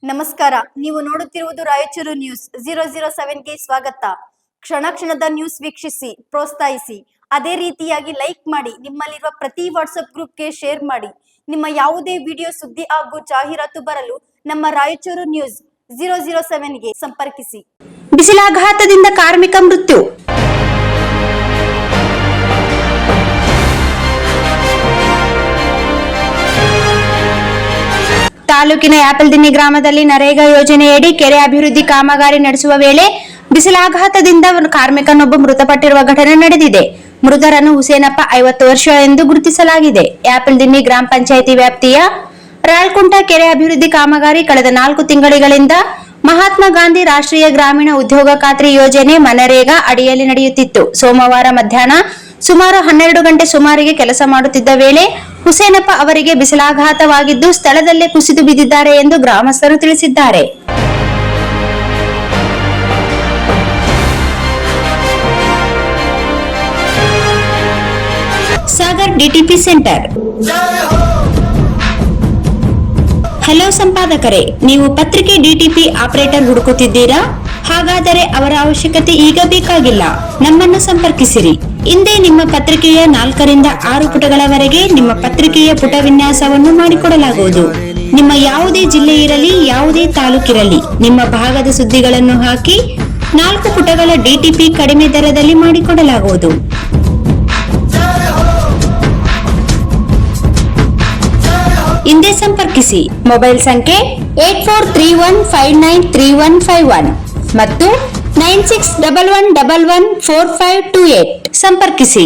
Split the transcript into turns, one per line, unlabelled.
ನಮಸ್ಕಾರ. ನೀವು ನೋಡುತ್ತಿರುವುದು ರಾಯಚೂರು ನ್ಯೂಸ್ 007ಗೆ ಸ್ವಾಗತ. ಕ್ಷಣ ಕ್ಷಣದ ನ್ಯೂಸ್ ವೀಕ್ಷಿಸಿ, ಪ್ರೋತ್ಸಾಹಿಸಿ. ಅದೇ ರೀತಿಯಾಗಿ ಲೈಕ್ ಮಾಡಿ, ನಿಮ್ಮಲ್ಲಿರುವ ಪ್ರತಿ ವಾಟ್ಸ್ಆಪ್ ಗ್ರೂಪ್ಗೆ ಶೇರ್ ಮಾಡಿ. ನಿಮ್ಮ ಯಾವುದೇ ವಿಡಿಯೋ, ಸುದ್ದಿ ಹಾಗೂ ಜಾಹೀರಾತು ಬರಲು ನಮ್ಮ ರಾಯಚೂರು ನ್ಯೂಸ್ 007ಗೆ ಸಂಪರ್ಕಿಸಿ.
ಬಿಸಿಲಾಘಾತದಿಂದ ಕಾರ್ಮಿಕ ಮೃತ್ಯು. ತಾಲೂಕಿನ ಯಾಪಲ್ದಿನ್ನಿ ಗ್ರಾಮದಲ್ಲಿ ನರೇಗಾ ಯೋಜನೆಯಡಿ ಕೆರೆ ಅಭಿವೃದ್ಧಿ ಕಾಮಗಾರಿ ನಡೆಸುವ ವೇಳೆ ಬಿಸಿಲಾಘಾತದಿಂದ ಕಾರ್ಮಿಕನೊಬ್ಬ ಮೃತಪಟ್ಟಿರುವ ಘಟನೆ ನಡೆದಿದೆ. ಮೃತರನ್ನು ಹುಸೇನಪ್ಪ 50 ವರ್ಷ ಎಂದು ಗುರುತಿಸಲಾಗಿದೆ. ಯಾಪಲ್ದಿನ್ನಿ ಗ್ರಾಮ ಪಂಚಾಯಿತಿ ವ್ಯಾಪ್ತಿಯ ರಾಳ್ಕುಂಟ ಕೆರೆ ಅಭಿವೃದ್ಧಿ ಕಾಮಗಾರಿ ಕಳೆದ 4 ತಿಂಗಳಿಂದ ಮಹಾತ್ಮ ಗಾಂಧಿ ರಾಷ್ಟ್ರೀಯ ಗ್ರಾಮೀಣ ಉದ್ಯೋಗ ಖಾತ್ರಿ ಯೋಜನೆ ಮನರೇಗಾ ಅಡಿಯಲ್ಲಿ ನಡೆಯುತ್ತಿತ್ತು. ಸೋಮವಾರ ಮಧ್ಯಾಹ್ನ ಸುಮಾರು 12 ಗಂಟೆ ಸುಮಾರಿಗೆ ಕೆಲಸ ಮಾಡುತ್ತಿದ್ದ ವೇಳೆ ಹುಸೇನಪ್ಪ ಅವರಿಗೆ ಬಿಸಿಲಾಘಾತವಾಗಿದ್ದು ಸ್ಥಳದಲ್ಲೇ ಕುಸಿದು ಬಿದ್ದಿದ್ದಾರೆ ಎಂದು ಗ್ರಾಮಸ್ಥರು ತಿಳಿಸಿದ್ದಾರೆ. Sagar DTP centre. ಹಲೋ ಸಂಪಾದಕರೇ, ನೀವು ಪತ್ರಿಕೆ ಡಿಟಿಪಿ ಆಪರೇಟರ್ ಹುಡುಕುತ್ತಿದ್ದೀರಾ? ಹಾಗಾದರೆ ಅವರ ಅವಶ್ಯಕತೆ ಈಗ ಬೇಕಾಗಿಲ್ಲ. ನಮ್ಮನ್ನು ಸಂಪರ್ಕಿಸಿರಿ. ಇಂದೇ ನಿಮ್ಮ ಪತ್ರಿಕೆಯ 4 ರಿಂದ 6 ಪುಟಗಳವರೆಗೆ ನಿಮ್ಮ ಪತ್ರಿಕೆಯ ಪುಟ ವಿನ್ಯಾಸವನ್ನು ಮಾಡಿಕೊಡಲಾಗುವುದು. ನಿಮ್ಮ ಯಾವುದೇ ಜಿಲ್ಲೆ ಇರಲಿ, ಯಾವುದೇ ತಾಲೂಕಿರಲಿ, ನಿಮ್ಮ ಭಾಗದ ಸುದ್ದಿಗಳನ್ನು ಹಾಕಿ 4 ಪುಟಗಳ ಡಿಟಿಪಿ ಕಡಿಮೆ ದರದಲ್ಲಿ ಮಾಡಿಕೊಡಲಾಗುವುದು. ಇಂದೇ ಸಂಪರ್ಕಿಸಿ. ಮೊಬೈಲ್ ಸಂಖ್ಯೆ 8431593151 ಮತ್ತು 9611114528 ಸಂಪರ್ಕಿಸಿ.